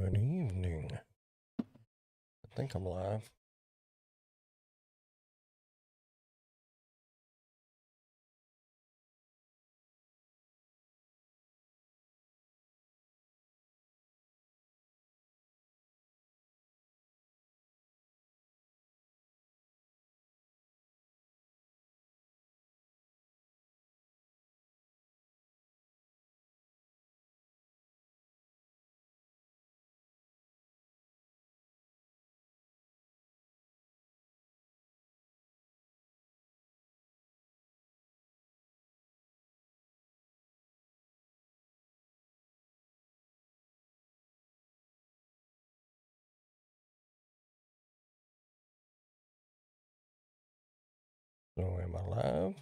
Good evening. I think I'm live. So am I live?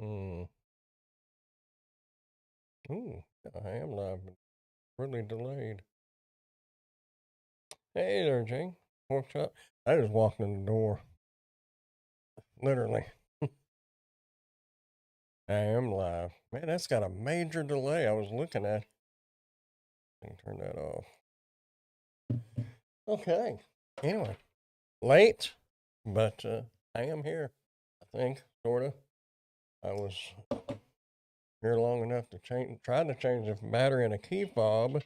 Hmm. Ooh, I am live, but really delayed. Hey there, Jane. What's up? I just walked in the door. Literally. I am live. Man, that's got a major delay. I was looking at. I can turn that off. Okay. Anyway, late, but I am here. I think, sorta. I was here long enough to try to change the battery in a key fob,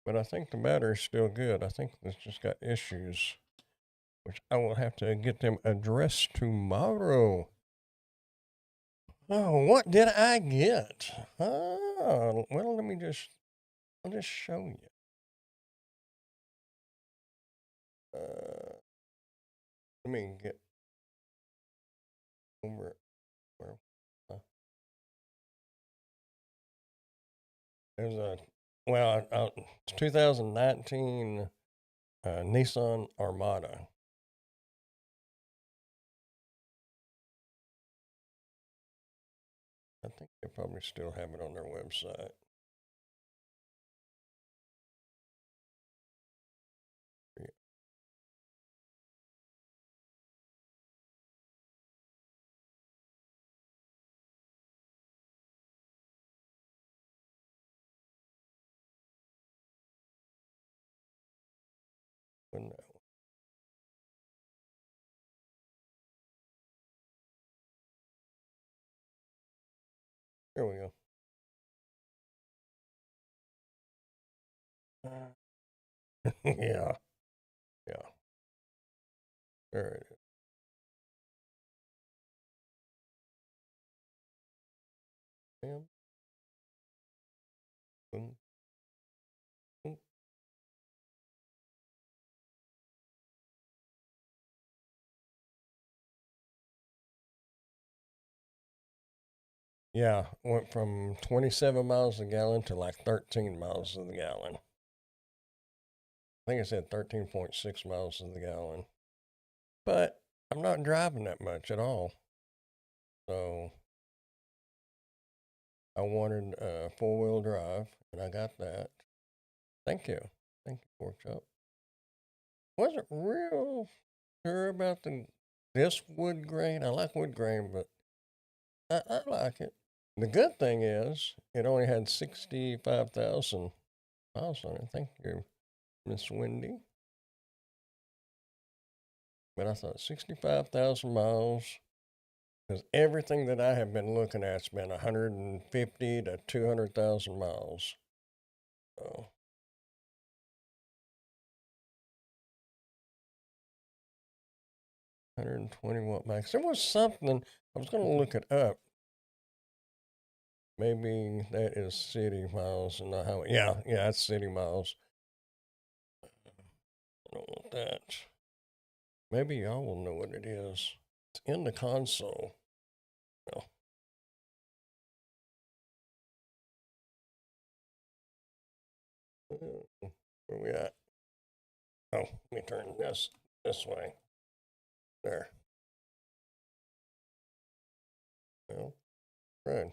but I think the battery's still good. I think it's just got issues, which I will have to get them addressed tomorrow. Oh, what did I get? Oh, well, I'll just show you. Uh, let me get over where. Uh, there's a, well, it's 2019 Nissan Armada. I think they probably still have it on their website. Yeah, but no. Here we go. Yeah, yeah. There it is. Bam, boom, boom. Yeah, went from 27 miles a gallon to like 13 miles a gallon. I think it said 13.6 miles to the gallon. But I'm not driving that much at all. So I wanted a 4-wheel drive, and I got that. Thank you. Thank you, Workshop. Wasn't real sure about this wood grain. I like wood grain, but I like it. The good thing is it only had 65,000 miles on it. Thank you, Miss Wendy. But I thought 65,000 miles, because everything that I have been looking at's been 150 to 200,000 miles. So 120 watt max. There was something, I was going to look it up. Maybe that is city miles and not highway. Yeah, that's city miles. I don't want that. Maybe y'all will know what it is. It's in the console. Well, where we at? Oh, let me turn this way. There. Well, good.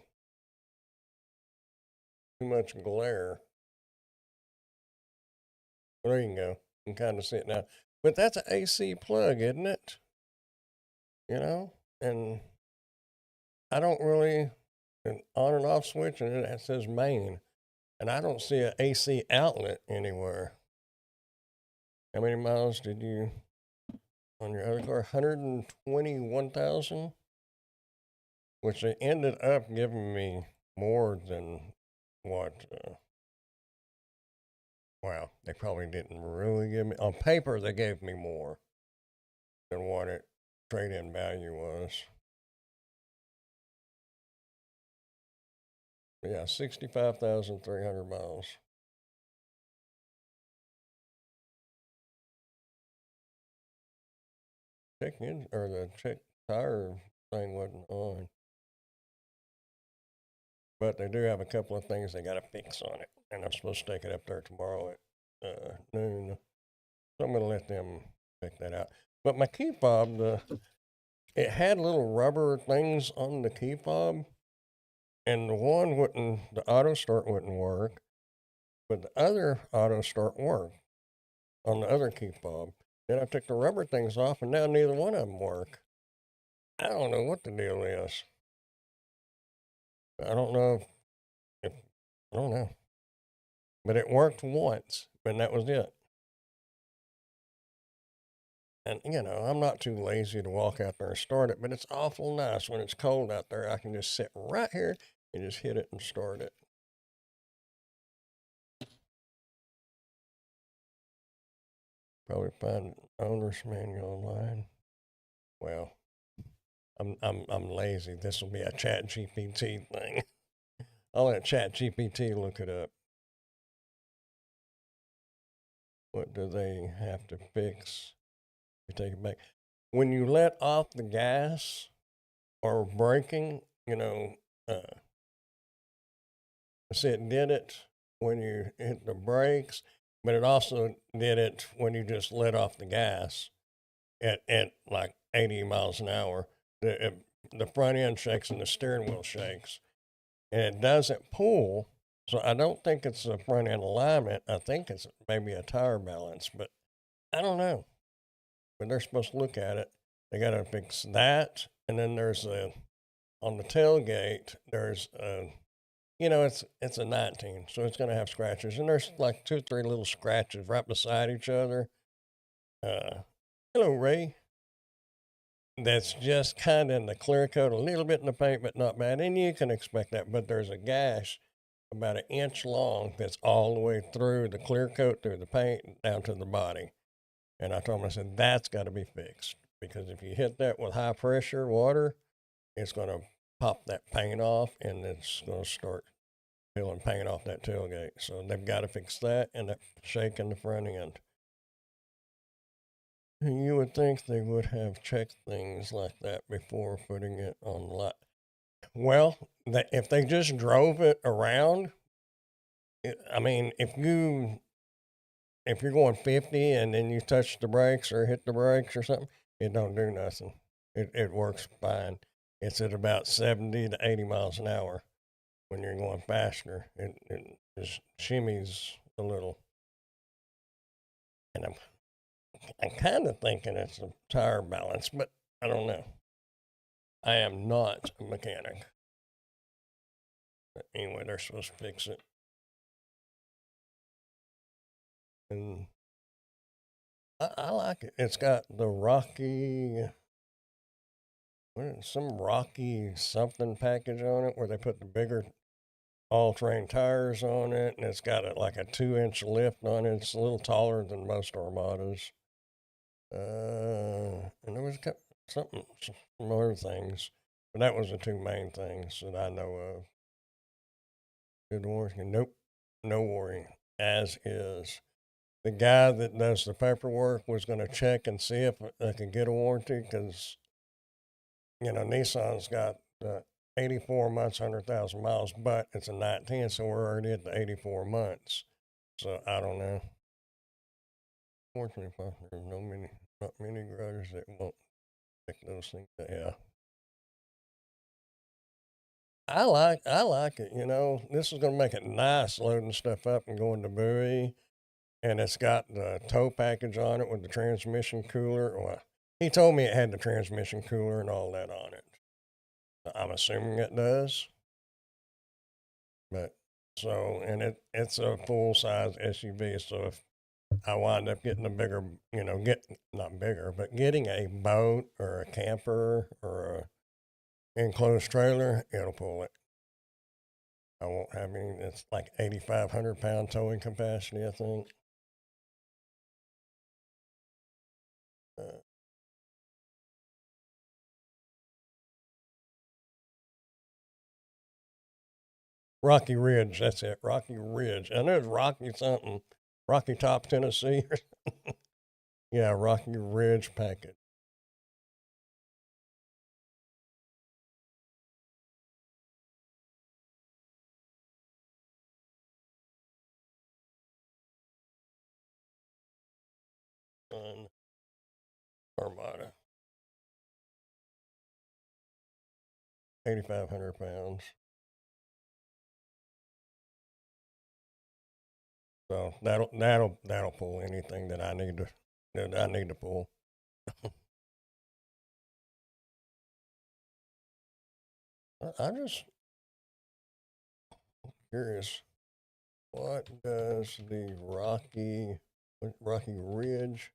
Too much glare. Well, there you can go. You can kind of see it now. But that's an AC plug, isn't it? You know? And I don't really, an on and off switch, and it says main. And I don't see an AC outlet anywhere. How many miles did you on your other car? 121,000? Which they ended up giving me more than what. Wow, they probably didn't really give me. On paper, they gave me more than what it trade in value was. But yeah, 65,300 miles. Check in, or the check tire thing wasn't on. But they do have a couple of things they got to fix on it. And I'm supposed to take it up there tomorrow at noon. So I'm going to let them check that out. But my key fob, it had little rubber things on the key fob. And the one wouldn't, the auto start wouldn't work. But the other auto start worked on the other key fob. Then I took the rubber things off, and now neither one of them work. I don't know what the deal is. I don't know if I don't know. But it worked once, and that was it. And I'm not too lazy to walk out there and start it, but it's awful nice when it's cold out there. I can just sit right here and just hit it and start it. Probably find an owner's manual online. Well, I'm lazy. This will be a Chat GPT thing. I'll let Chat GPT look it up. What do they have to fix? You take it back. When you let off the gas or braking, see, it did it when you hit the brakes, but it also did it when you just let off the gas at like 80 miles an hour. The front end shakes and the steering wheel shakes, and it doesn't pull. So I don't think it's the front end alignment. I think it's maybe a tire balance, but I don't know. But they're supposed to look at it. They got to fix that, and then there's on the tailgate. There's it's a 19, so it's going to have scratches, and there's like 2 or 3 little scratches right beside each other. Hello, Ray. That's just kind of in the clear coat, a little bit in the paint, but not bad. And you can expect that. But there's a gash about an inch long that's all the way through the clear coat, through the paint, down to the body. And I told him, I said, that's got to be fixed because if you hit that with high pressure water, it's going to pop that paint off and it's going to start peeling paint off that tailgate. So they've got to fix that and that shake in the front end. You would think they would have checked things like that before putting it on the lot. Well, if they just drove it around, I mean, if you're going 50 and then you touch the brakes or hit the brakes or something, it don't do nothing. It works fine. It's at about 70 to 80 miles an hour. When you're going faster, it just shimmies a little. And I'm kind of thinking it's a tire balance, but I don't know. I am not a mechanic. But anyway, they're supposed to fix it. And I like it. It's got the Rocky, some Rocky something package on it where they put the bigger all-terrain tires on it, and it's got like a 2-inch lift on it. It's a little taller than most Armadas. And there was some other things, but that was the 2 main things that I know of. Did the warranty? Nope, no warranty, as is. The guy that does the paperwork was going to check and see if they could get a warranty because, Nissan's got 84 months, 100,000 miles, but it's a 19, so we're already at the 84 months. So I don't know. Fortunately, there's not many graders that won't pick those things. Yeah. I like it. This is going to make it nice loading stuff up and going to Bowie. and it's got the tow package on it with the transmission cooler. Well, he told me it had the transmission cooler and all that on it. I'm assuming it does. But so, and it's a full size SUV. So if I wind up getting a bigger, not bigger, but getting a boat or a camper or a enclosed trailer, it'll pull it. I won't have any. It's like 8,500 pound towing capacity, I think. Uh, Rocky Ridge, that's it. Rocky Ridge. I know it's Rocky something. Rocky Top, Tennessee. Yeah, Rocky Ridge package. Armada. 8,500 pounds. So that'll pull anything that I need to pull. I'm just curious, what does the Rocky Ridge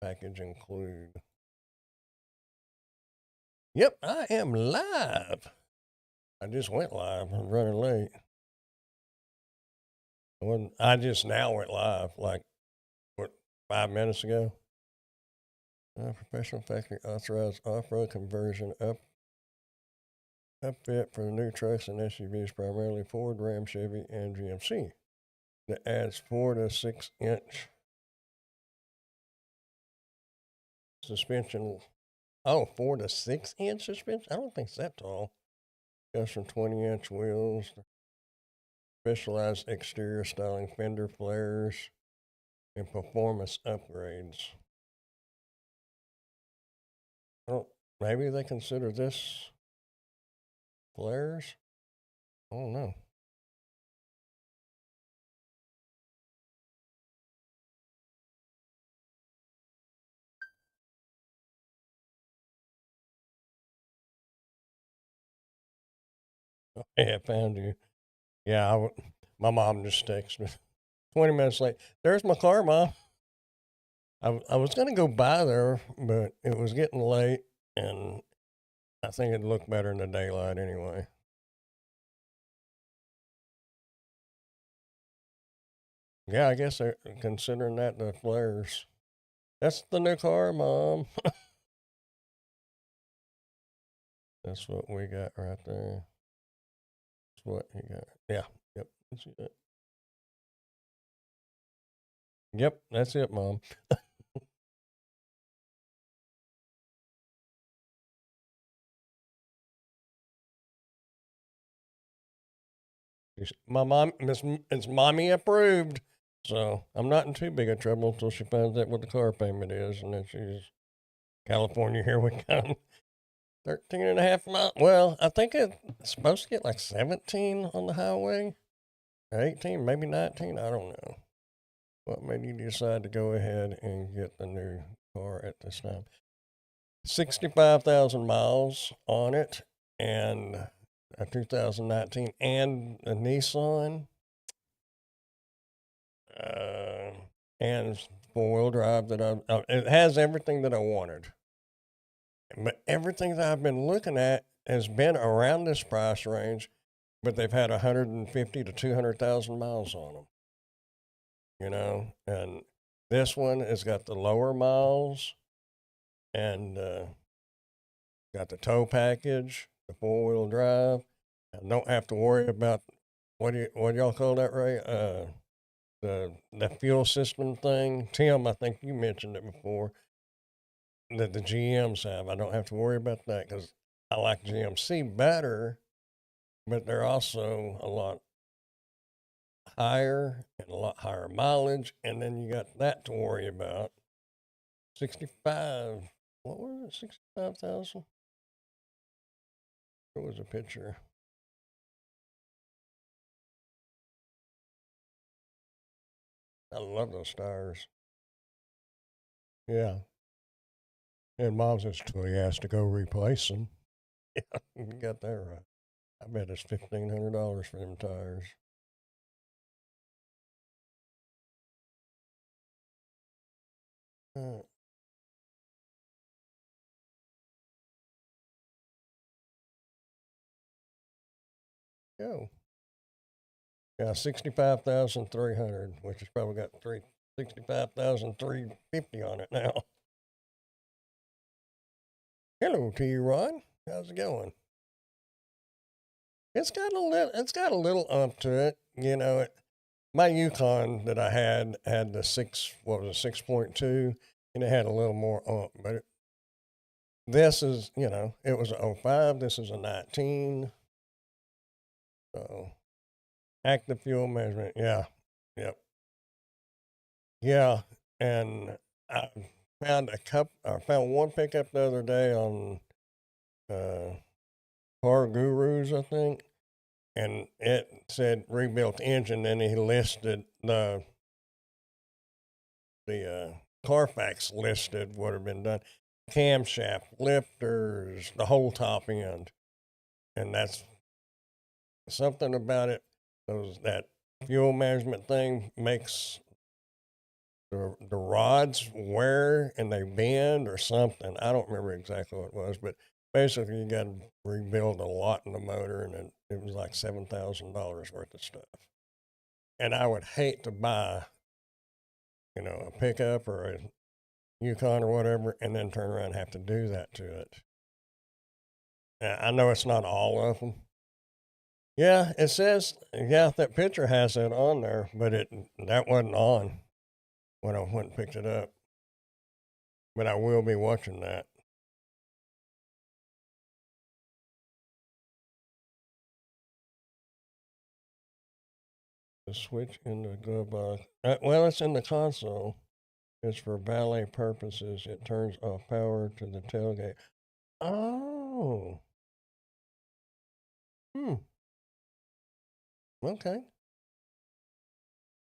package include? Yep, I am live. I just went live. I'm running late. I just now went live, like what 5 minutes ago. Professional factory authorized off-road conversion upfit for the new trucks and SUVs, primarily Ford, Ram, Chevy, and GMC. That adds 4 to 6 inch suspension. Oh, 4 to 6 inch suspension? I don't think it's that tall. Custom 20-inch wheels, specialized exterior styling, fender flares, and performance upgrades. Well, maybe they consider this flares? I don't know. Yeah, I found you. Yeah, my mom just texted me 20 minutes late. There's my car, Mom. I was going to go by there, but it was getting late, and I think it'd look better in the daylight anyway. Yeah, I guess they're considering that the flares. That's the new car, Mom. That's what we got right there. That's what he got. Yeah. Yep. That's it. Yep. That's it, Mom. My mom, it's mommy approved. So I'm not in too big a trouble until she finds out what the car payment is, and then she's California. Here we come. 13 and a half miles. Well, I think it's supposed to get like 17 on the highway. 18, maybe 19. I don't know. What made you decide to go ahead and get the new car at this time? 65,000 miles on it, and a 2019, and a Nissan, uh, and 4 wheel drive that it has everything that I wanted. But everything that I've been looking at has been around this price range, but they've had 150 to 200,000 miles on them. And this one has got the lower miles and got the tow package, the 4 wheel drive. I don't have to worry about what y'all call that, Ray? The fuel system thing. Tim, I think you mentioned it before that the GMs have. I don't have to worry about that because I like GMC better, but they're also a lot higher and a lot higher mileage, and then you got that to worry about. 65. What was it? 65,000. There was a picture. I love those tires. Yeah. And Mom's just till he has to go replace them. Yeah, you got that right. I bet it's $1,500 for them tires. Uh, go. Yeah, 65,300, which has probably got 65,350 on it now. Hello to you, Ron. How's it going? It's got a little ump to it. You know, my Yukon that I had the 6.2, and it had a little more ump. But this is, it was a 05. This is a 19. So active fuel measurement. Yeah. Yep. Yeah. And I found one pickup the other day on uh, Car Gurus, I think, and it said rebuilt engine, and he listed the Carfax listed what had been done, camshaft, lifters, the whole top end, and that's something about it. That fuel management thing makes the rods wear and they bend or something. I don't remember exactly what it was, but basically you got to rebuild a lot in the motor, and it was like $7,000 worth of stuff. And I would hate to buy, a pickup or a Yukon or whatever, and then turn around and have to do that to it. I know it's not all of them. Yeah, it says, yeah, that picture has it on there, but that wasn't on when I went and picked it up. But I will be watching that. The switch in the glove box. Well, it's in the console. It's for valet purposes. It turns off power to the tailgate. Oh. Hmm. Okay.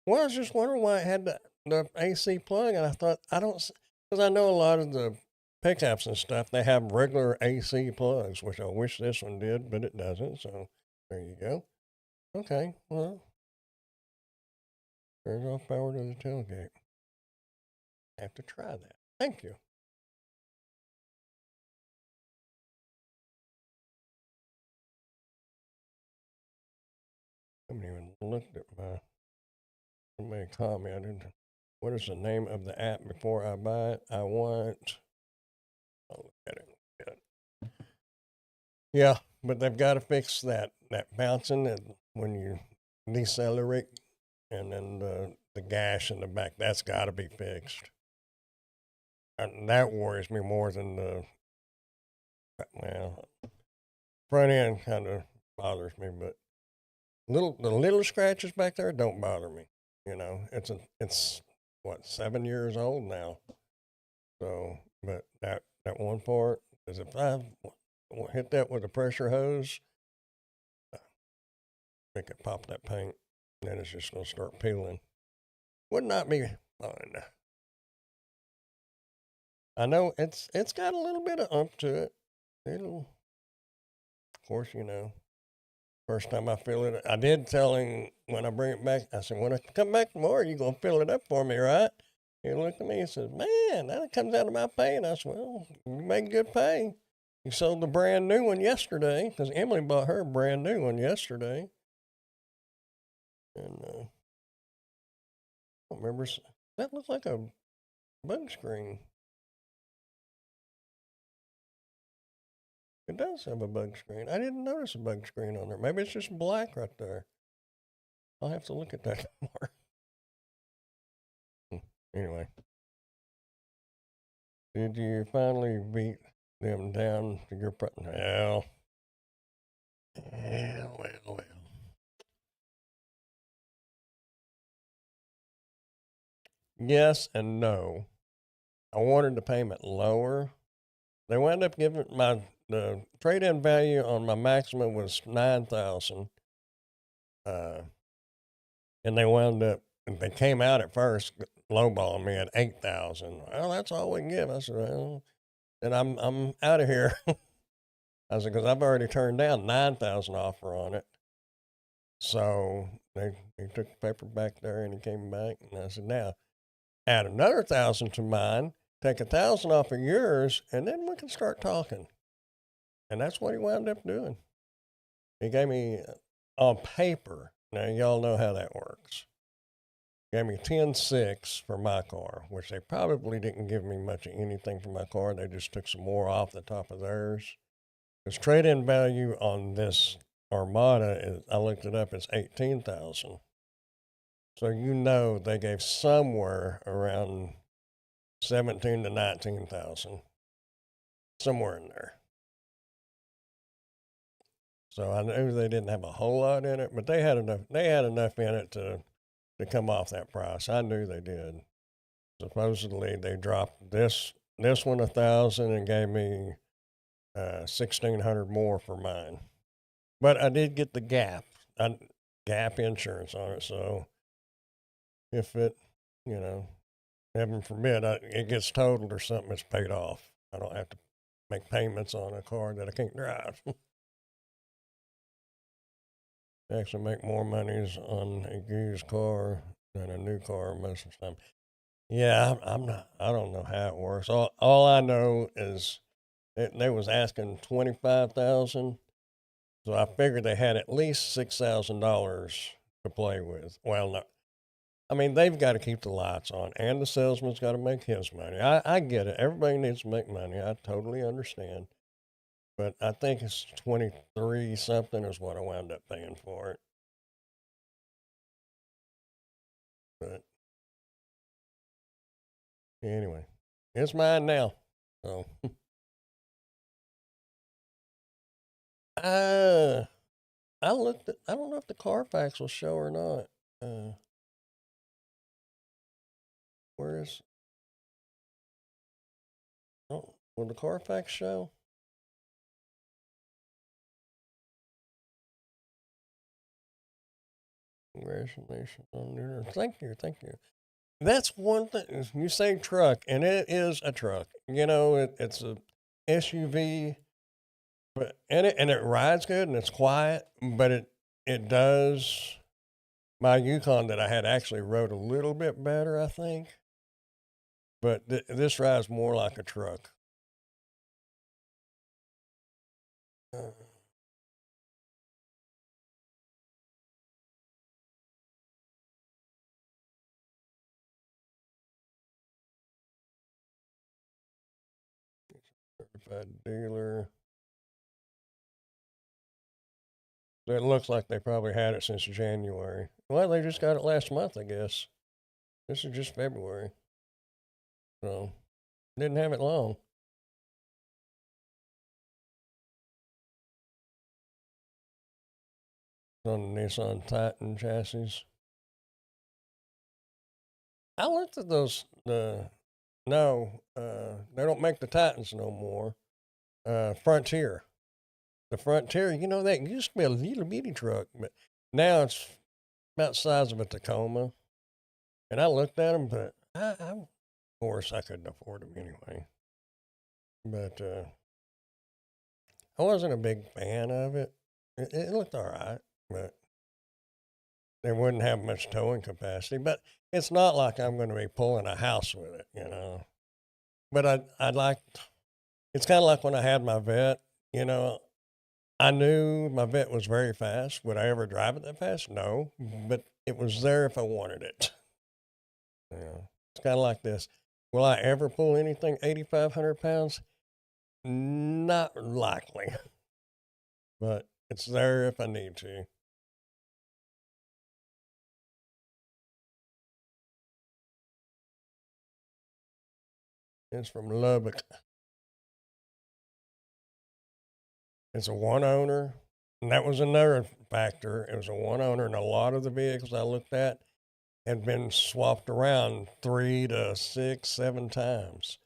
Well, I was just wondering why it had the AC plug, and I thought, because I know a lot of the pickups and stuff, they have regular AC plugs, which I wish this one did, but it doesn't. So there you go. Okay. Well, turns off power to the tailgate. Have to try that. Thank you. I haven't even looked at somebody commented. What is the name of the app before I buy it? I'll look at it. Yeah, but they've got to fix that bouncing and when you decelerate, and then the gash in the back. That's got to be fixed. And that worries me more than well, front end kind of bothers me, but the little scratches back there don't bother me. It's what, 7 years old now. So, but that one part is, if I hit that with a pressure hose, make it pop that paint, and then it's just gonna start peeling. Would not be fun. I know it's got a little bit of ump to it. It'll, of course, first time I fill it, I did tell him when I bring it back. I said, when I come back tomorrow, you gonna fill it up for me, right? He looked at me and says, "Man, that comes out of my pay." And I said, "Well, you make good pay. You sold the brand new one yesterday, because Emily bought her a brand new one yesterday." And I don't remember. That looked like a bug screen. It does have a bug screen. I didn't notice a bug screen on there. Maybe it's just black right there. I'll have to look at that more. Anyway, did you finally beat them down to your well? Well. Yes and no. I wanted the payment lower. They wound up giving the trade-in value on my Maxima was 9,000, and they wound up and they came out at first lowballing me at 8,000. Well, that's all we can give. I said, well, then I'm out of here. I said, because I've already turned down 9,000 offer on it. So they took the paper back there and he came back and I said, now add another 1,000 to mine, take 1,000 off of yours, and then we can start talking. And that's what he wound up doing. He gave me on paper. Now y'all know how that works. Gave me 10.6 for my car, which they probably didn't give me much of anything for my car. They just took some more off the top of theirs. Because trade-in value on this Armada is, I looked it up, it's 18,000. So you know they gave somewhere around 17 to 19,000, somewhere in there. So I knew they didn't have a whole lot in it, but they had enough. They had enough in it to come off that price. I knew they did. Supposedly they dropped this one 1,000 and gave me 1,600 more for mine. But I did get the Gap insurance on it. So if it, heaven forbid, it gets totaled or something, it's paid off. I don't have to make payments on a car that I can't drive. Actually make more monies on a used car than a new car most of the time. Yeah, I'm not. I don't know how it works. All I know is they was asking 25,000, so I figured they had at least $6,000 to play with. Well, no, I mean they've got to keep the lights on, and the salesman's got to make his money. I get it. Everybody needs to make money. I totally understand. But I think it's 23 something is what I wound up paying for it. But anyway, it's mine now. So, uh, I looked at. I don't know if the Carfax will show or not. Where is? Oh, will the Carfax show? Congratulations on your. Thank you, thank you. That's one thing. You say truck, and it is a truck. It's a SUV, but and it rides good and it's quiet, but it does. My Yukon that I had actually rode a little bit better, I think, but this rides more like a truck. Uh, 35 dealer. So it looks like they probably had it since January. Well, they just got it last month, I guess. This is just February, so didn't have it long. On the Nissan Titan chassis. I looked at those. No, they don't make the Titans no more. Frontier. The Frontier, that used to be a little bitty truck, but now it's about the size of a Tacoma. And I looked at them, but of course, I couldn't afford them anyway. But I wasn't a big fan of it. It looked all right, but they wouldn't have much towing capacity. But it's not like I'm going to be pulling a house with it. But I like. It's kind of like when I had my vet. You know, I knew my vet was very fast. Would I ever drive it that fast? No, but it was there if I wanted it. Yeah, it's kind of like this. Will I ever pull anything 8,500 pounds? Not likely, but it's there if I need to. It's from Lubbock. It's a one owner. And that was another factor. It was a one owner, and a lot of the vehicles I looked at had been swapped around 3 to 6, 7 times.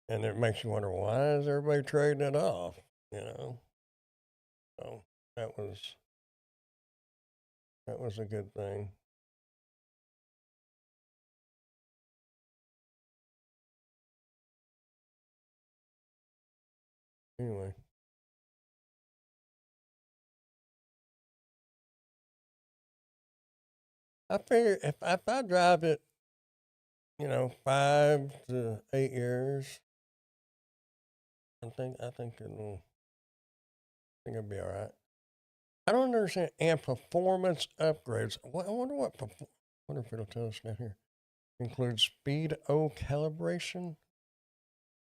And it makes you wonder, why is everybody trading it off? You know? So that was that was a good thing. Anyway, I figure if I drive it, 5 to 8 years, I think it'll be all right. I don't understand. And performance upgrades. I wonder wonder if it'll tell us down here. Includes speed O calibration,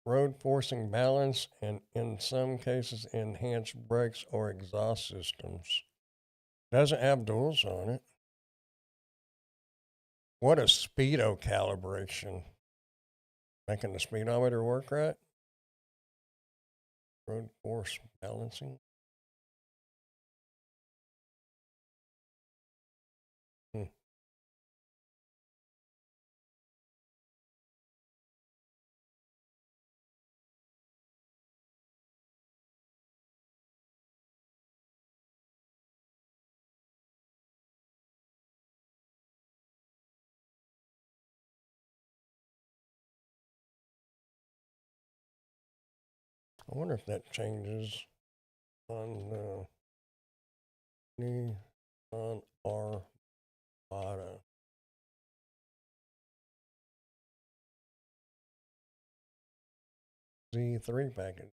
road forcing balance, and in some cases enhanced brakes or exhaust systems. Doesn't have duals on it. What is speedo calibration? Making the speedometer work right? Road force balancing. Hmm. I wonder if that changes on Nissan Armada. Z3 package.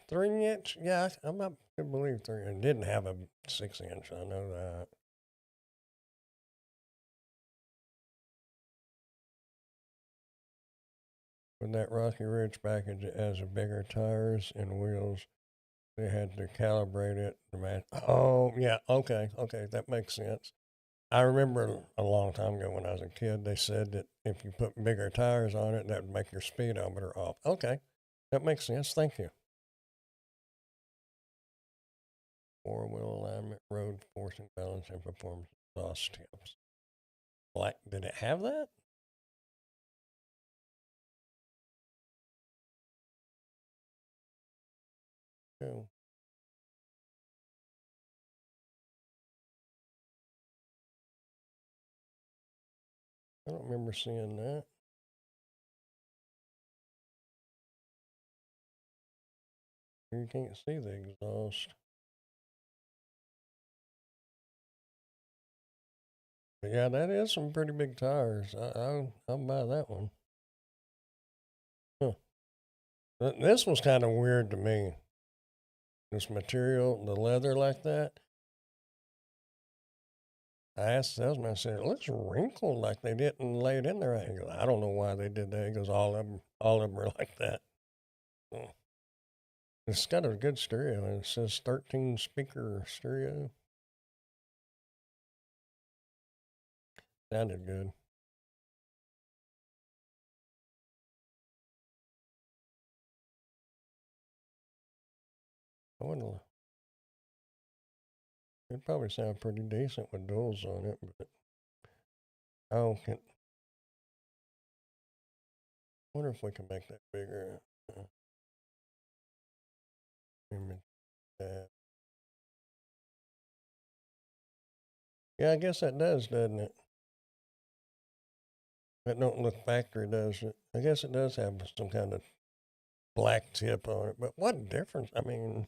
3 inch? Yeah, I'm not to believe 3. It didn't have a 6 inch. I know that. With that Rocky Ridge package, it has a bigger tires and wheels. They had to calibrate it to match. Oh, yeah. Okay. That makes sense. I remember a long time ago when I was a kid, they said that if you put bigger tires on it, that would make your speedometer off. Okay. That makes sense. Thank you. 4-wheel alignment, road forcing balance, and performance exhaust tips. Like, did it have that? No. I don't remember seeing that. You can't see the exhaust. But yeah, that is some pretty big tires. I'll buy that one. Huh. This was kind of weird to me. This material, the leather like that. I asked the salesman, I said, it looks wrinkled like they didn't lay it in there right. He goes, I don't know why they did that. He goes, all of them are like that. Oh. It's got a good stereo, and it says 13 speaker stereo. Sounded good. I wouldn't. It'd probably sound pretty decent with duals on it, but I can wonder if we can make that bigger. Image tab. Yeah, I guess that does, doesn't it? That don't look factory, does it? I guess it does have some kind of black tip on it, but what difference? I mean,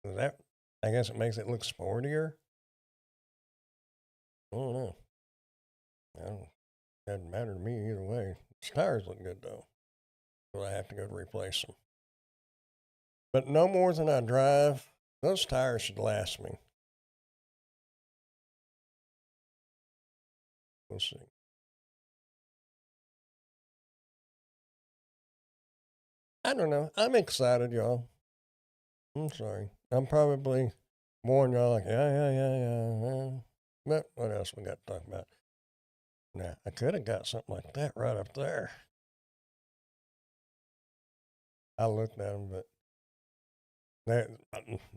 that I guess it makes it look sportier. I don't know. I don't. Doesn't matter to me either way. Its tires look good though, so I have to go to replace them. But no more than I drive. Those tires should last me. We'll see. I don't know. I'm excited, y'all. I'm sorry. I'm probably more than y'all like, yeah. But what else we got to talk about? Now, I could have got something like that right up there. I looked at them, but that,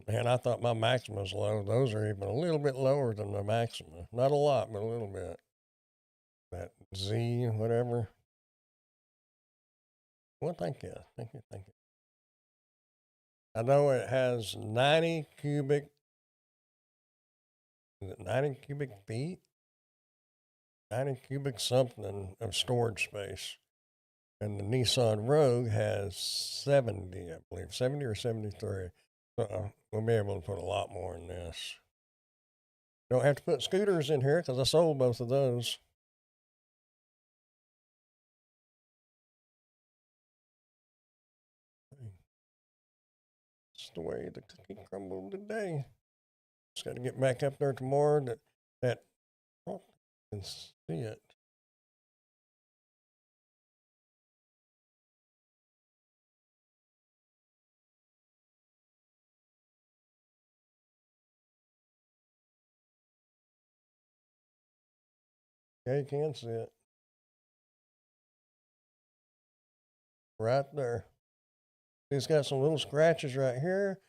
man, I thought my Maxima was low. Those are even a little bit lower than the Maxima. Not a lot, but a little bit. That Z, whatever. Well, thank you. I know it has 90 cubic feet? 90 cubic something of storage space. And the Nissan Rogue has 70, I believe, 70 or 73. So we'll be able to put a lot more in this. Don't have to put scooters in here because I sold both of those. That's the way the cookie crumbled today. Just got to get back up there tomorrow. That oh, I can see it. Yeah, you can see it. Right there. It's got some little scratches right here,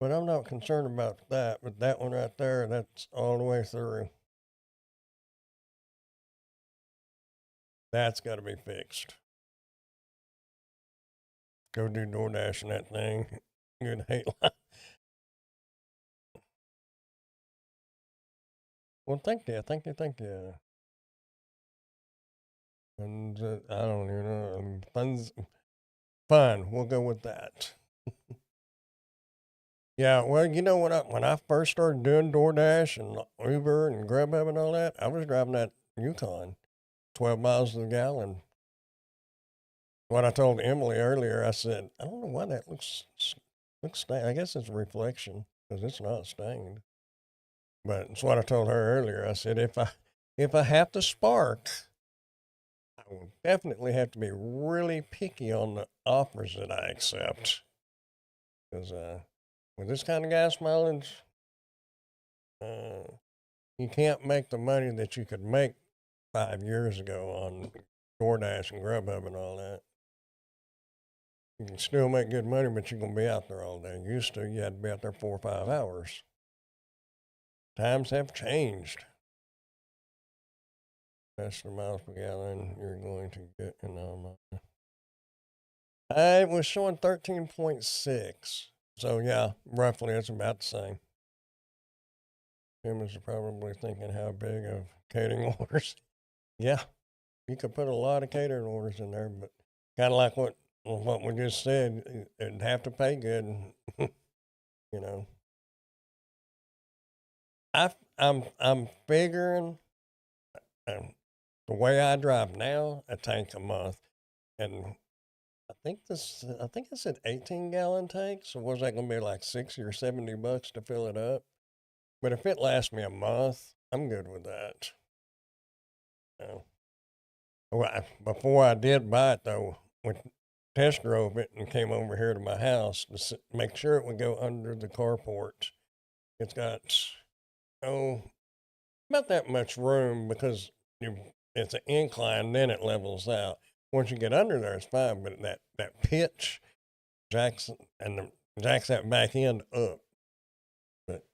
but I'm not concerned about that. But that one right there, that's all the way through. That's got to be fixed. Go do DoorDash and that thing. Good hate life. Well, thank you. And I don't even know. Fun's fine. We'll go with that. Yeah, well, you know what? When I first started doing DoorDash and Uber and Grubhub and all that, I was driving that Yukon, 12 miles to the gallon. What I told Emily earlier, I said, I don't know why that looks stained. I guess it's a reflection because it's not stained. But it's what I told her earlier. I said, if I have to spark, I will definitely have to be really picky on the offers that I accept. Because with this kind of gas mileage, you can't make the money that you could make 5 years ago on DoorDash and Grubhub and all that. You can still make good money, but you're going to be out there all day. Used to, you had to be out there 4 or 5 hours. Times have changed. That's the miles per gallon you're going to get in Alabama. It was showing 13.6. So, yeah, roughly it's about the same. Tim is probably thinking how big of catering orders. Yeah, you could put a lot of catering orders in there, but kind of like what we just said, it'd have to pay good. You know, I'm figuring the way I drive now, a tank a month, and I think it said 18-gallon tank. So was that going to be like $60 or $70 to fill it up? But if it lasts me a month, I'm good with that. You know? Before I did buy it though, we test drove it and came over here to my house to make sure it would go under the carport. It's got about that much room because it's an incline, then it levels out. Once you get under there, it's fine, but that pitch jacks jacks that back end up, but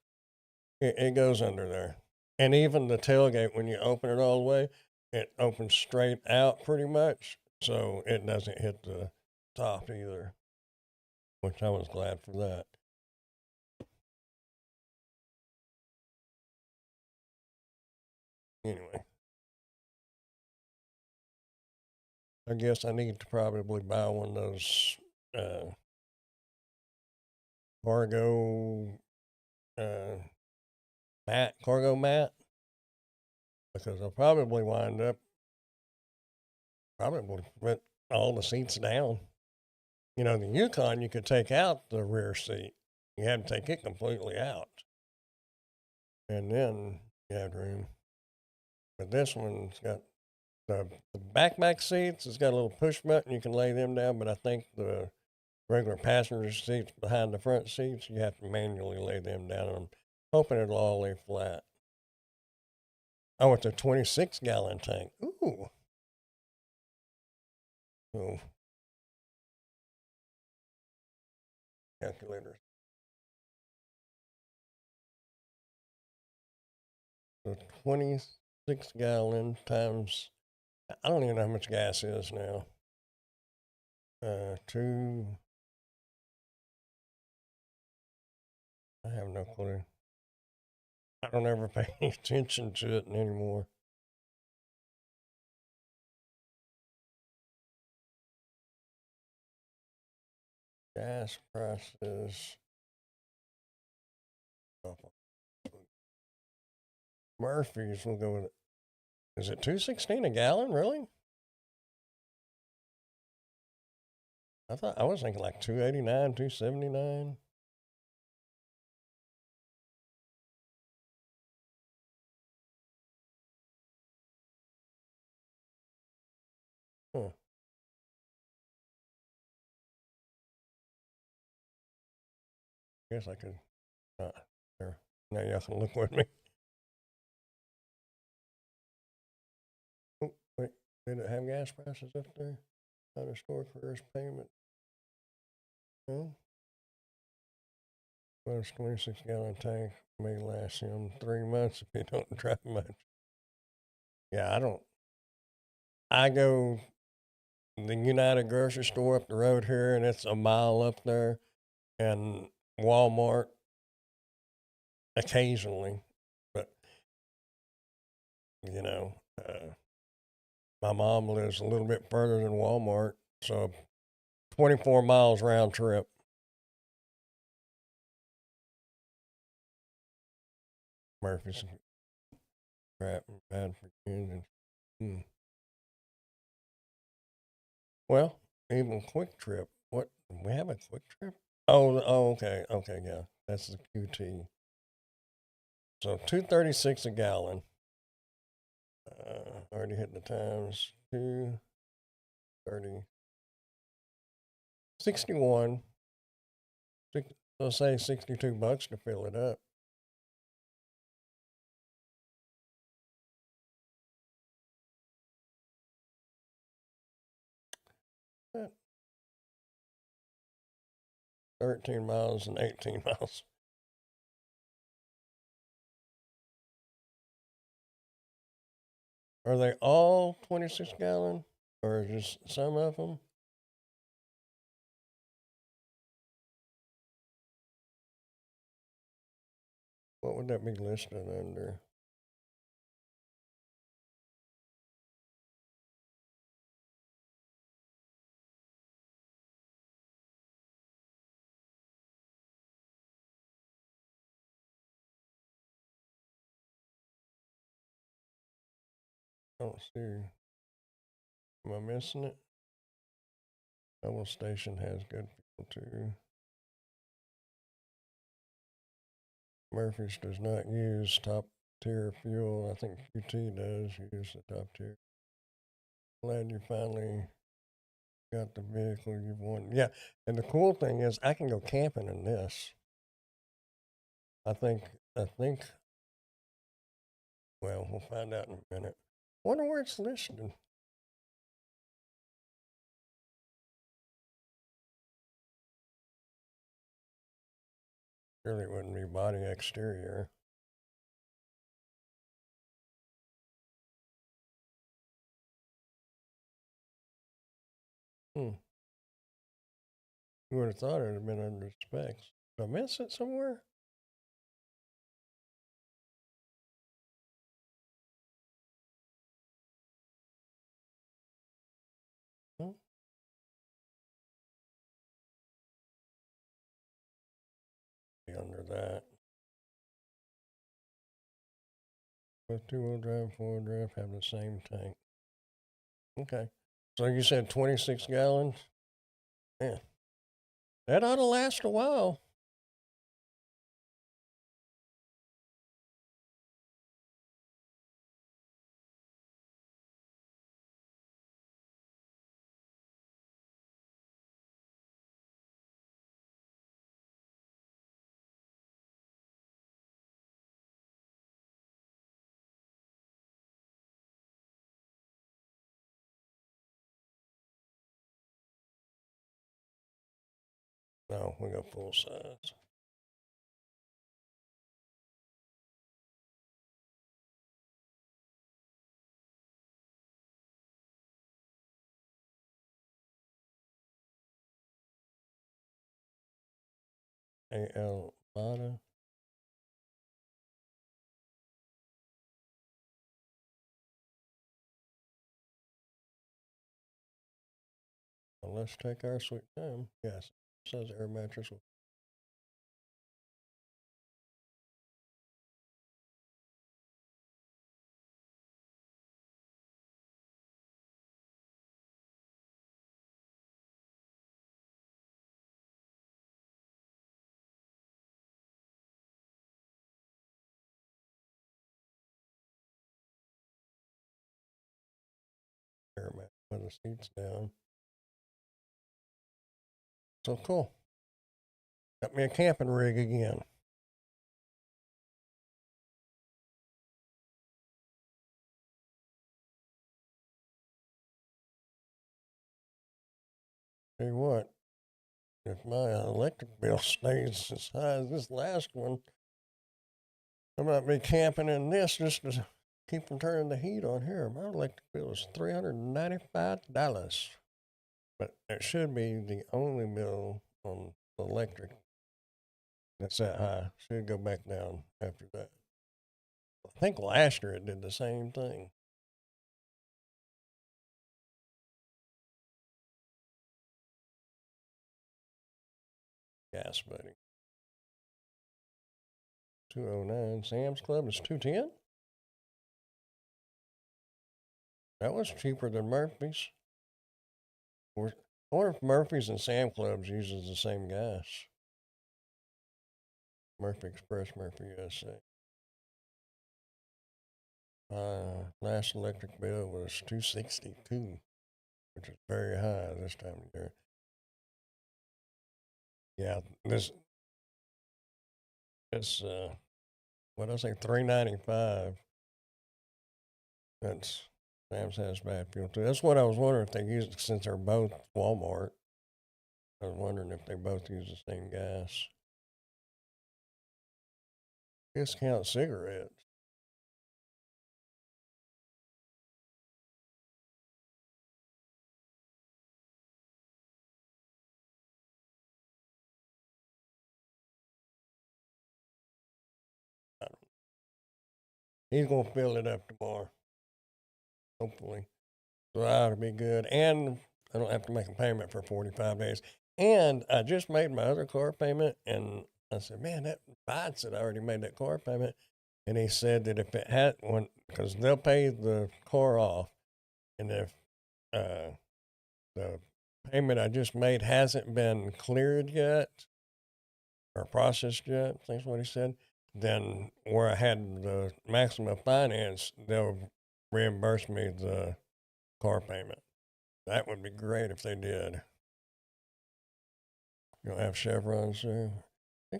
it goes under there. And even the tailgate, when you open it all the way, it opens straight out pretty much, so it doesn't hit the top either, which I was glad for that. Anyway, I guess I need to probably buy one of those cargo uh, cargo mat, because I'll probably wind up probably with all the seats down. You know, the Yukon, you could take out the rear seat. You had to take it completely out. And then you had room. But this one's got the back seats. It's got a little push button. You can lay them down. But I think the regular passenger seats behind the front seats, you have to manually lay them down. I'm hoping it'll all lay flat. Oh, it's a 26-gallon tank. Ooh. So, calculator. So 26-gallon times, I don't even know how much gas is now. Two, I have no clue. I don't ever pay attention to it anymore. gas prices. Murphy's, we'll go with it. Is it 216 a gallon? Really? I was thinking like 289, 279. Huh. Guess I could. There. Now y'all can look with me. Oh, wait. Did it have gas prices up there? Out of store first payment? No. Well, it's 26-gallon tank. May last him 3 months if you don't drive much. Yeah, I don't. I go the United grocery store up the road here, and it's a mile up there, and Walmart occasionally, but you know, my mom lives a little bit further than Walmart, so 24 miles round trip. Murphy's crap and bad for kids. Hmm. Well, even Quick Trip. What we have a Quick Trip? Oh, okay, okay, yeah, that's the QT. So 236 a gallon. Already hit the times. 230. 61. So say $62 to fill it up. Eh, 13 miles and 18 miles. Are they all 26 gallon or just some of them? What would that be listed under? I don't see. Am I missing it? Double Station has good fuel too. Murphy's does not use top tier fuel. I think QT does use the top tier. Glad you finally got the vehicle you want. Yeah, and the cool thing is I can go camping in this. I think. I think. Well, we'll find out in a minute. Wonder where it's listed. Surely it wouldn't be body exterior. Hmm. You would have thought it would have been under specs. Did I miss it somewhere? Hmm. Be under that. Both two-wheel drive, four-wheel drive have the same tank. Okay. So you said 26 gallons? Yeah. That ought to last a while. No, we got full size. AL Bada. Well, let's take our sweet time. Yes. Says air mattress. Air mattress with the seats down. So cool. Got me a camping rig again. Tell you what, if my electric bill stays as high as this last one, I might be camping in this just to keep from turning the heat on here. My electric bill is $395. But it should be the only bill on electric that's that high. Should go back down after that. I think last year it did the same thing. Gas buddy. 209. Sam's Club is 210. That was cheaper than Murphy's. I wonder if Murphy's and Sam Clubs uses the same gas. Murphy Express, Murphy USA. Last electric bill was $262, which is very high this time of year. Yeah, this what did I say, $395. That's Sam's has bad fuel too. That's what I was wondering if they use it since they're both Walmart. I was wondering if they both use the same gas. Discount cigarettes. He's gonna fill it up tomorrow, hopefully. So that ought to be good. And I don't have to make a payment for 45 days. And I just made my other car payment, and I said, man, that Biden said I already made that car payment. And he said that if it had one, because they'll pay the car off, and if the payment I just made hasn't been cleared yet or processed yet, I think is what he said, then where I had the maximum finance, they'll reimburse me the car payment. That would be great if they did. You don't have Chevrons there? I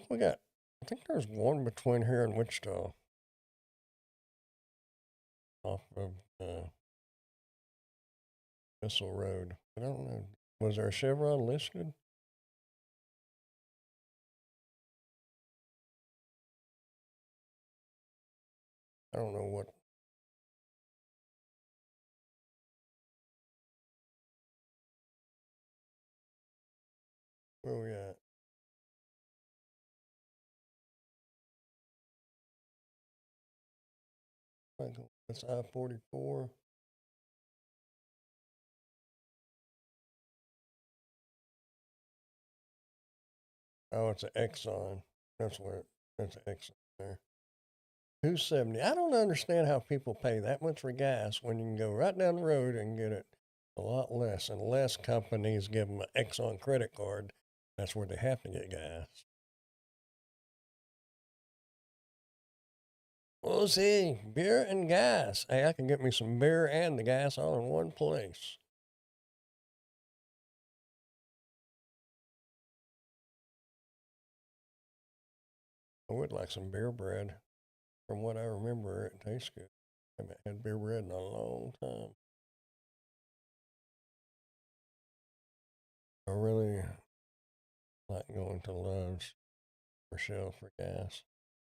think there's one between here and Wichita off of Missile Road. I don't know. Was there a Chevron listed? I don't know what. Where we at? That's I-44. Oh, it's an Exxon. That's an Exxon there. 270. I don't understand how people pay that much for gas when you can go right down the road and get it a lot less, unless companies give them an Exxon credit card. That's where they have to get gas. Well, see, beer and gas. Hey, I can get me some beer and the gas all in one place. I would like some beer bread. From what I remember, it tastes good. I haven't had beer bread in a long time. I really like going to Love's for Shell for gas.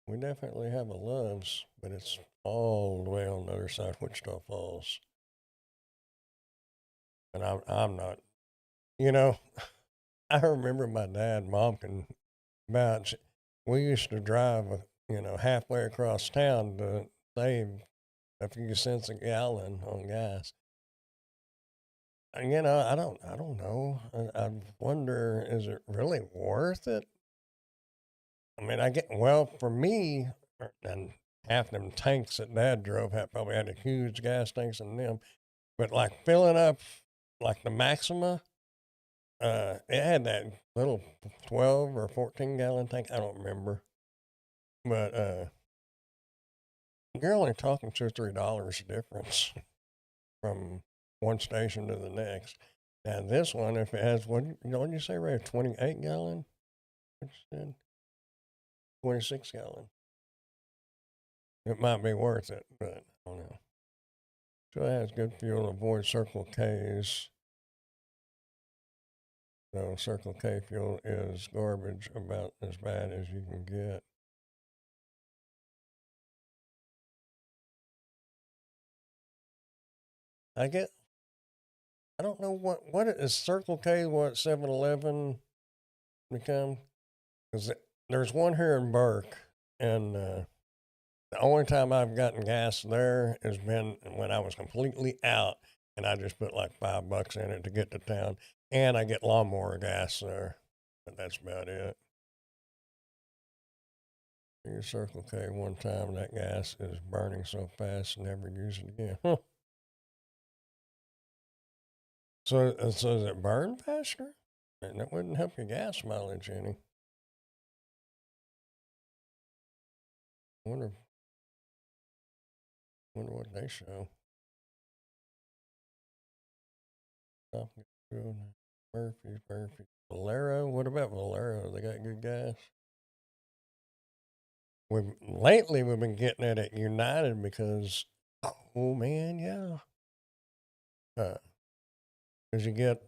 We definitely have a Love's, but it's all the way on the other side of Wichita Falls. And I'm not, you know, I remember my dad and mom can vouch. We used to drive, halfway across town to save a few cents a gallon on gas. I don't know. I wonder, is it really worth it? I mean, well, for me, and half them tanks that Dad drove probably had a huge gas tanks in them, but like filling up like the Maxima, it had that little 12 or 14 gallon tank. I don't remember, but you're only talking $2 or $3 difference from one station to the next. Now this one, if it has what did you say, Ray? 28 gallon? What you said? 26 gallon. It might be worth it, but I don't know. So it has good fuel. Avoid Circle K's. So Circle K fuel is garbage, about as bad as you can get. I get. I don't know what it is. Circle K. What 7-Eleven become? Because there's one here in Burke, and the only time I've gotten gas there has been when I was completely out, and I just put like $5 in it to get to town, and I get lawnmower gas there, but that's about it. You Circle K one time, that gas is burning so fast, never use it again. Huh. So does it burn faster? And that wouldn't help your gas mileage any. I wonder what they show. Stop Murphy. Valero. What about Valero? They got good gas. We've been getting it at United because, oh man, yeah, because you get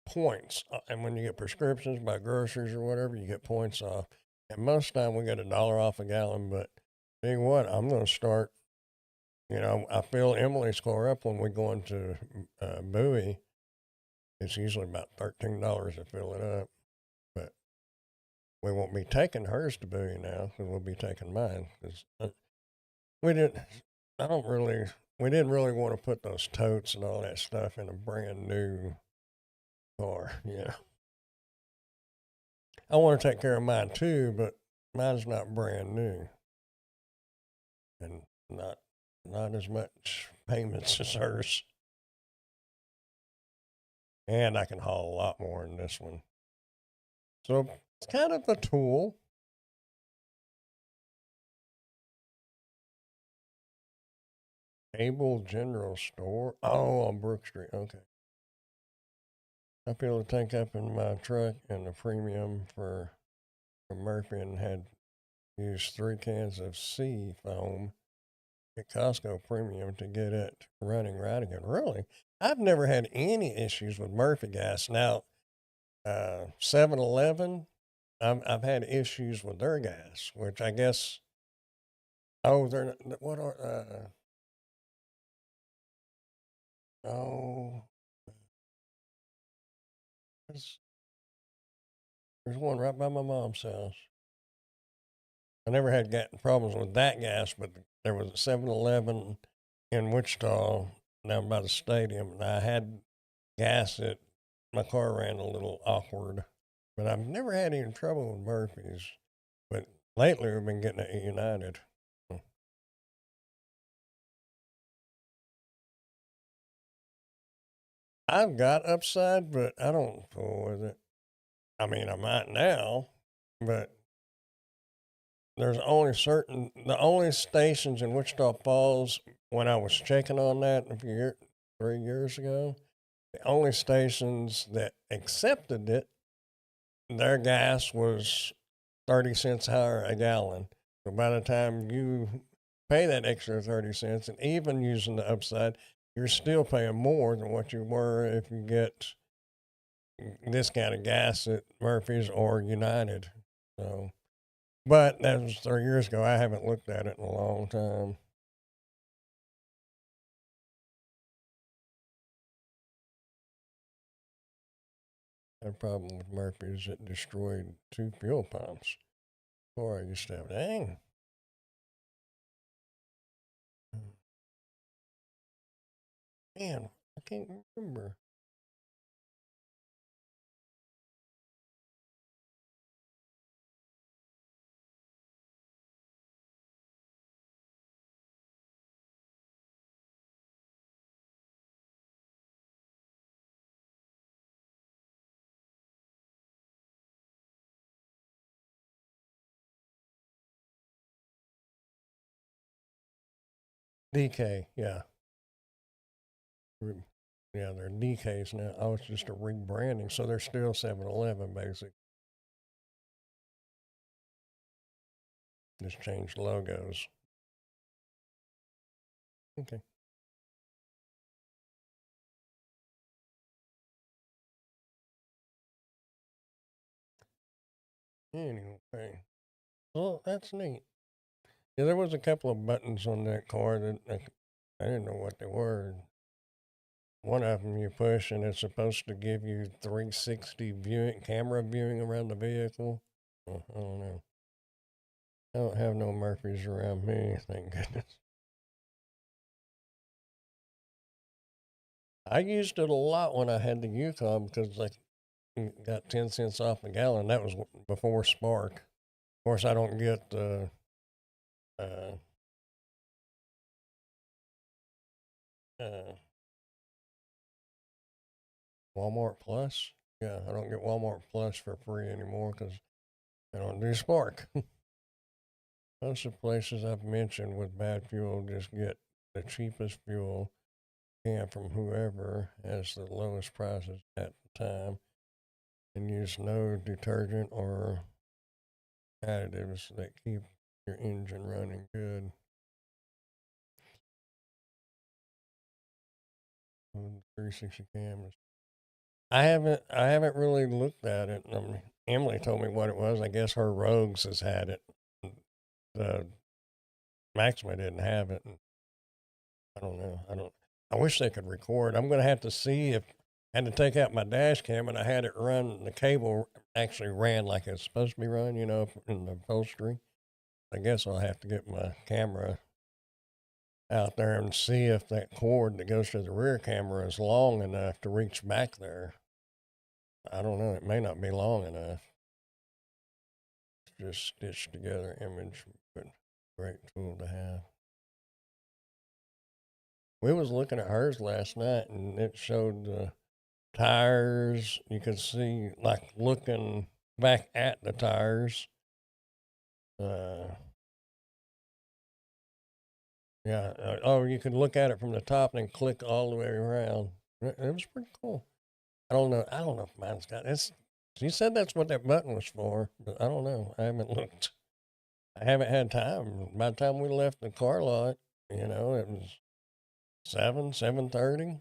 points, and when you get prescriptions by groceries or whatever, you get points off. And most of the time we get $1 off a gallon. But tell you what, I'm going to start. I fill Emily's car up when we go into Bowie. It's usually about $13 to fill it up, but we won't be taking hers to Bowie now because we'll be taking mine. Because we didn't. I don't really. We didn't really want to put those totes and all that stuff in a brand new car. Yeah, I want to take care of mine too, but mine's not brand new and not as much payments as hers. And I can haul a lot more in this one. So it's kind of a tool. Able General Store. Oh, on Brook Street. Okay. I filled a tank up in my truck and a premium for Murphy and had used 3 cans of sea foam at Costco Premium to get it running right again. Really? I've never had any issues with Murphy gas. Now, 7-Eleven, I've had issues with their gas, which I guess, oh, they're not, what are, oh, there's one right by my mom's house. I never had problems with that gas, but there was a 7-Eleven in Wichita down by the stadium, and I had gas that my car ran a little awkward. But I've never had any trouble with Murphy's. But lately we've been getting it United. I've got Upside, but I don't fool with it. I mean, I might now, but there's the only stations in Wichita Falls when I was checking on that 3 years ago, the only stations that accepted it, their gas was 30 cents higher a gallon. So by the time you pay that extra 30 cents, and even using the Upside, you're still paying more than what you were if you get this kind of gas at Murphy's or United. So, but that was 3 years ago. I haven't looked at it in a long time. The problem with Murphy's, it destroyed 2 fuel pumps. Before I used to have, dang. Man, I can't remember. DK, yeah. Yeah, they're DKs now. Oh, it's just a rebranding, so they're still 7-Eleven, basically. Just changed logos. Okay. Anyway, well, that's neat. Yeah, there was a couple of buttons on that car that I didn't know what they were. One of them you push, and it's supposed to give you 360 viewing, camera viewing around the vehicle. I don't know. I don't have no Murphys around me, thank goodness. I used it a lot when I had the Yukon because I got 10 cents off a gallon. That was before Spark. Of course, I don't get uh, uh, Walmart Plus. Yeah, I don't get Walmart Plus for free anymore because I don't do Spark. Most of the places I've mentioned with bad fuel just get the cheapest fuel can from whoever has the lowest prices at the time and use no detergent or additives that keep your engine running good. 360 cameras. I haven't really looked at it. Emily told me what it was. I guess her Rogues has had it. The Maxima didn't have it. I don't know. I wish they could record. I'm going to have to see if I had to take out my dash cam and I had it run. The cable actually ran like it's supposed to be run, in the upholstery. I guess I'll have to get my camera out there and see if that cord that goes to the rear camera is long enough to reach back there. I don't know. It may not be long enough. Just stitched together image, but great tool to have. We was looking at hers last night, and it showed the tires. You could see, like, looking back at the tires. Uh, yeah. Oh, you could look at it from the top and then click all the way around. It was pretty cool. I don't know if mine's got this. She said that's what that button was for, but I don't know. I haven't looked. I haven't had time. By the time we left the car lot, it was 7:30.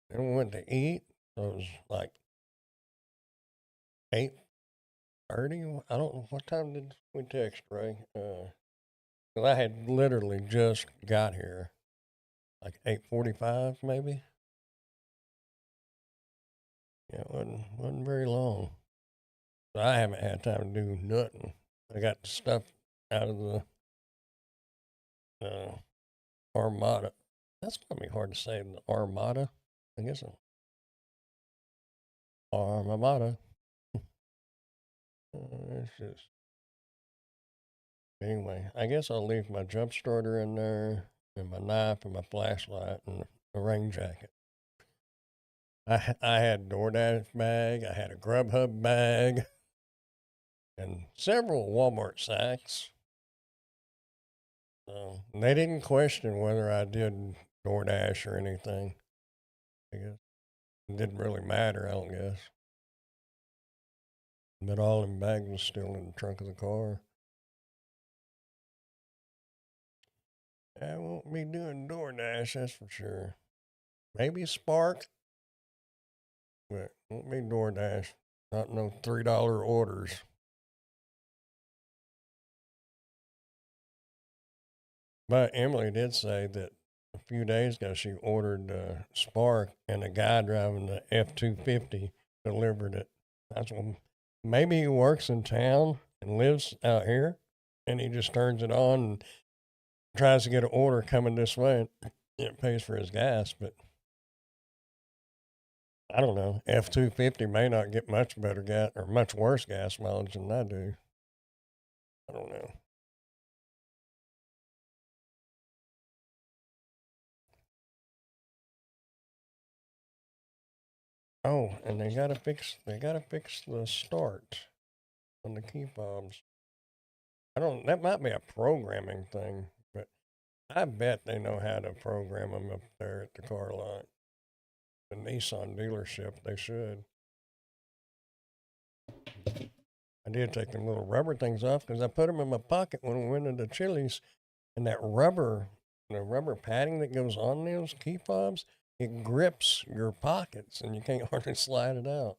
Then we went to eat. So it was like 8:30. I don't know what time did we text Ray. 'Cause I had literally just got here, like 8:45 maybe. Yeah, it wasn't very long. So I haven't had time to do nothing. I got the stuff out of the uh, Armada. That's gonna be hard to say. The Armada, I guess. Armada. It's just anyway. I guess I'll leave my jump starter in there, and my knife, and my flashlight, and a rain jacket. I had a DoorDash bag. I had a Grubhub bag, and several Walmart sacks. So they didn't question whether I did DoorDash or anything. I guess it didn't really matter. I don't guess. But all them bags was still in the trunk of the car. I won't be doing DoorDash, that's for sure. Maybe Spark, but won't be DoorDash. Not no $3 orders. But Emily did say that a few days ago she ordered Spark, and a guy driving the F-250 delivered it. That's what. Maybe he works in town and lives out here, and he just turns it on and tries to get an order coming this way. And it pays for his gas, but I don't know. F-250 may not get much better gas or much worse gas mileage than I do. I don't know. Oh, and they gotta fix the start on the key fobs. I don't. That might be a programming thing, but I bet they know how to program them up there at the car lot. The Nissan dealership, they should. I did take them little rubber things off because I put them in my pocket when we went into Chili's, and that rubber, the rubber padding that goes on those key fobs, it grips your pockets and you can't hardly slide it out.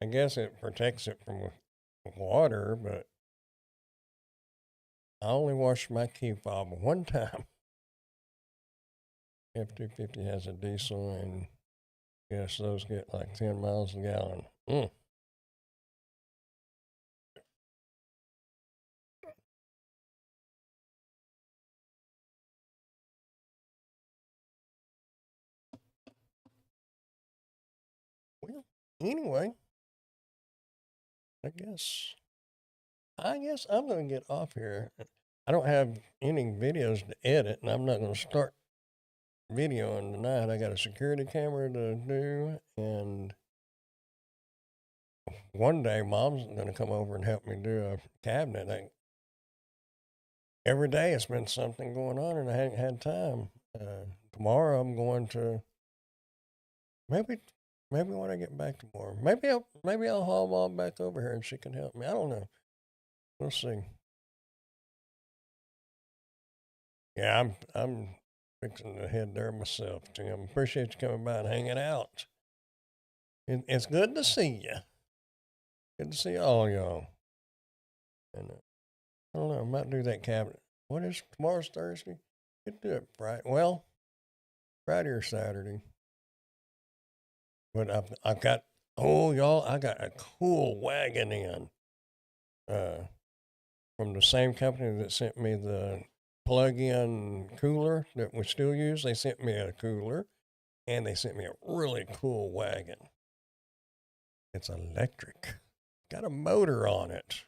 I guess it protects it from water, but I only washed my key fob one time. F-250 has a diesel, and yes, those get like 10 miles a gallon. Well, anyway, I guess I'm gonna get off here. I don't have any videos to edit, and I'm not gonna start videoing tonight. I got a security camera to do, and one day Mom's gonna come over and help me do a cabinet. Every day it's been something going on, and I haven't had time. Tomorrow I'm going to maybe when I get back tomorrow, maybe I'll haul Mom back over here and she can help me. I don't know. We'll see. Yeah, I'm fixing to head there myself, Tim. Appreciate you coming by and hanging out. It's good to see you. Good to see all y'all. And I don't know. I might do that cabinet. What is tomorrow's Thursday? Could do it Friday. Well, Friday or Saturday. But I've got y'all, I got a cool wagon in. From the same company that sent me the plug-in cooler that we still use. They sent me a cooler, and they sent me a really cool wagon. It's electric. Got a motor on it.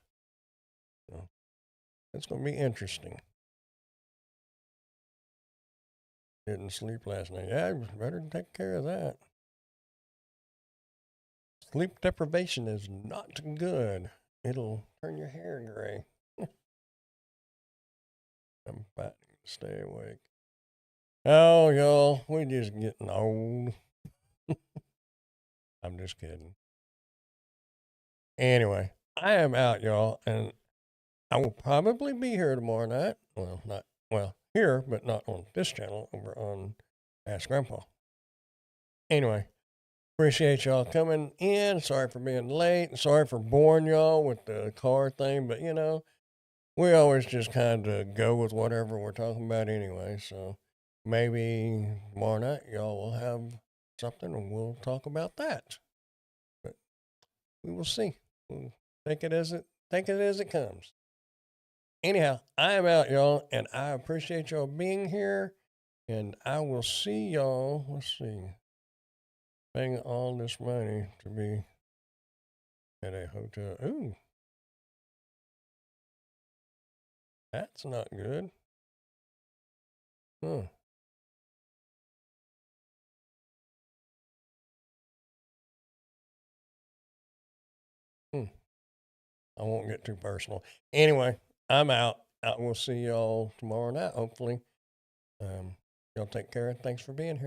So it's going to be interesting. Didn't sleep last night. Yeah, I better take care of that. Sleep deprivation is not good. It'll turn your hair gray. I'm fighting to stay awake. Oh, y'all, we just getting old. I'm just kidding. Anyway, I am out, y'all, and I will probably be here tomorrow night. Well, not here, but not on this channel, over on Ask Grandpa. Anyway, appreciate y'all coming in. Sorry for being late. Sorry for boring y'all with the car thing, but we always just kind of go with whatever we're talking about anyway. So maybe tomorrow night y'all will have something and we'll talk about that. But we will see. We'll take it as it comes. Anyhow, I am out, y'all, and I appreciate y'all being here. And I will see y'all. Let's see. Paying all this money to be at a hotel. Ooh, that's not good. Huh. Hmm. I won't get too personal. Anyway, I'm out. I will see y'all tomorrow night, hopefully. Y'all take care. Thanks for being here.